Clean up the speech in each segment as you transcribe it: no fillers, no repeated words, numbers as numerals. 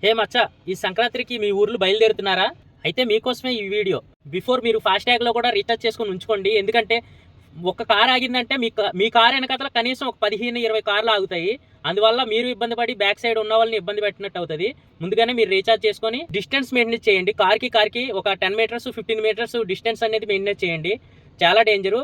హే మచ్చ, ఈ సంక్రాంతికి మీ ఊర్లు బయలుదేరుతున్నారా? అయితే మీకోసమే ఈ వీడియో. బిఫోర్ మీరు ఫాస్టాగ్లో కూడా రీఛార్జ్ చేసుకుని ఉంచుకోండి. ఎందుకంటే ఒక కార్ ఆగిందంటే మీ కార్ వెనకాతల కనీసం ఒక 15-20 కార్లు ఆగుతాయి. అందువల్ల మీరు ఇబ్బంది పడి బ్యాక్ సైడ్ ఉన్న వాళ్ళని ఇబ్బంది పెట్టినట్టు అవుతుంది. ముందుగానే మీరు రీఛార్జ్ చేసుకొని డిస్టెన్స్ మెయింటైన్ చేయండి. కార్కి ఒక 10 మీటర్స్ 15 మీటర్స్ డిస్టెన్స్ అనేది మెయింటైన్ చేయండి. చాలా డేంజరు.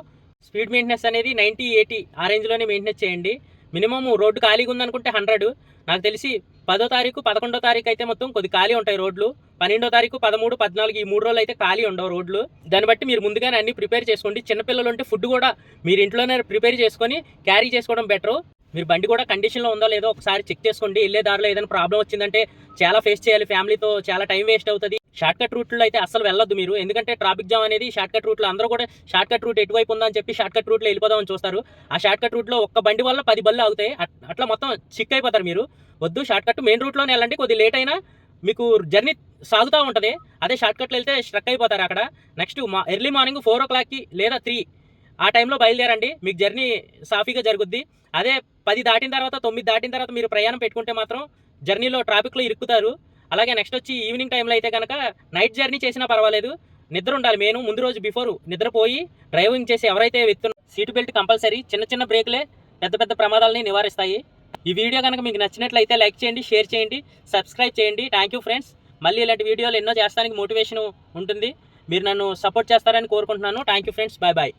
స్పీడ్ మెయింటెనెన్స్ అనేది 90-80 ఆ రేంజ్లోనే మెయింటైన్ చేయండి. మినిమం రోడ్డు ఖాళీగా ఉందనుకుంటే 100. నాకు తెలిసి 10వ తారీఖు 11వ తారీఖు అయితే మొత్తం కొద్ది ఖాళీ ఉంటాయి రోడ్లు. 12వ తారీఖు 13, 14 ఈ 3 రోజులు అయితే ఖాళీ ఉండవు రోడ్లు. దాన్ని బట్టి మీరు ముందుగానే అన్ని ప్రిపేర్ చేసుకోండి. చిన్నపిల్లలు ఉంటే ఫుడ్ కూడా మీరు ఇంట్లోనే ప్రిపేర్ చేసుకొని క్యారీ చేసుకోవడం బెటరు. మీరు బండి కూడా కండిషన్లో ఉందో లేదో ఒకసారి చెక్ చేసుకోండి. వెళ్ళే దారిలో ఏదైనా ప్రాబ్లం వచ్చిందంటే చాలా ఫేస్ చేయాలి. ఫ్యామిలీతో చాలా టైం వేస్ట్ అవుతుంది. షార్ట్ కట్ రూట్లో అయితే అసలు వెళ్ళొద్దు మీరు. ఎందుకంటే ట్రాఫిక్ జామ్ అనేది షార్ట్ కట్ రూట్లో అందరూ కూడా షార్ట్ కట్ రూట్ ఎటువైపు ఉందని చెప్పి షార్ట్ కట్ రూట్లో వెళ్ళిపోదామని చూస్తారు. ఆ షార్ట్ కట్ రూట్లో ఒక్క బండి వల్ల 10 బళ్ళు అవుతాయి. అట్లా మొత్తం చిక్ అయిపోతారు మీరు. వద్దు, షార్ట్ కట్ మెయిన్ రూట్లోనే వెళ్ళండి. కొద్ది లేట్ అయినా మీకు జర్నీ సాగుతూ ఉంటుంది. అదే షార్ట్ కట్లో వెళ్తే స్ట్రక్ అయిపోతారు అక్కడ. నెక్స్ట్ ఎర్లీ మార్నింగ్ 4 o'clockకి లేదా 3 ఆ టైంలో బయలుదేరండి. మీకు జర్నీ సాఫీగా జరుగుద్ది. అదే 10 దాటిన తర్వాత 9 దాటిన తర్వాత మీరు ప్రయాణం పెట్టుకుంటే మాత్రం జర్నీలో ట్రాఫిక్లో ఇరుక్కుతారు. అలాగే నెక్స్ట్ వచ్చి ఈవినింగ్ టైంలో అయితే కనుక నైట్ జర్నీ చేసినా పర్వాలేదు. నిద్ర ఉండాలి. ముందు రోజు బిఫోర్ నిద్రపోయి డ్రైవింగ్ చేసి ఎవరైతే సీటు బెల్ట్ కంపల్సరీ. చిన్న చిన్న బ్రేకులే పెద్ద పెద్ద ప్రమాదాలని నివారిస్తాయి. ఈ వీడియో కనుక మీకు నచ్చినట్లయితే లైక్ చేయండి, షేర్ చేయండి, సబ్స్క్రైబ్ చేయండి. Thank you friends. మళ్ళీ ఇలాంటి వీడియోలు ఎన్నో చేస్తానికి మోటివేషన్ ఉంటుంది. మీరు నన్ను సపోర్ట్ చేస్తారని కోరుకుంటున్నాను. Thank you friends. Bye bye.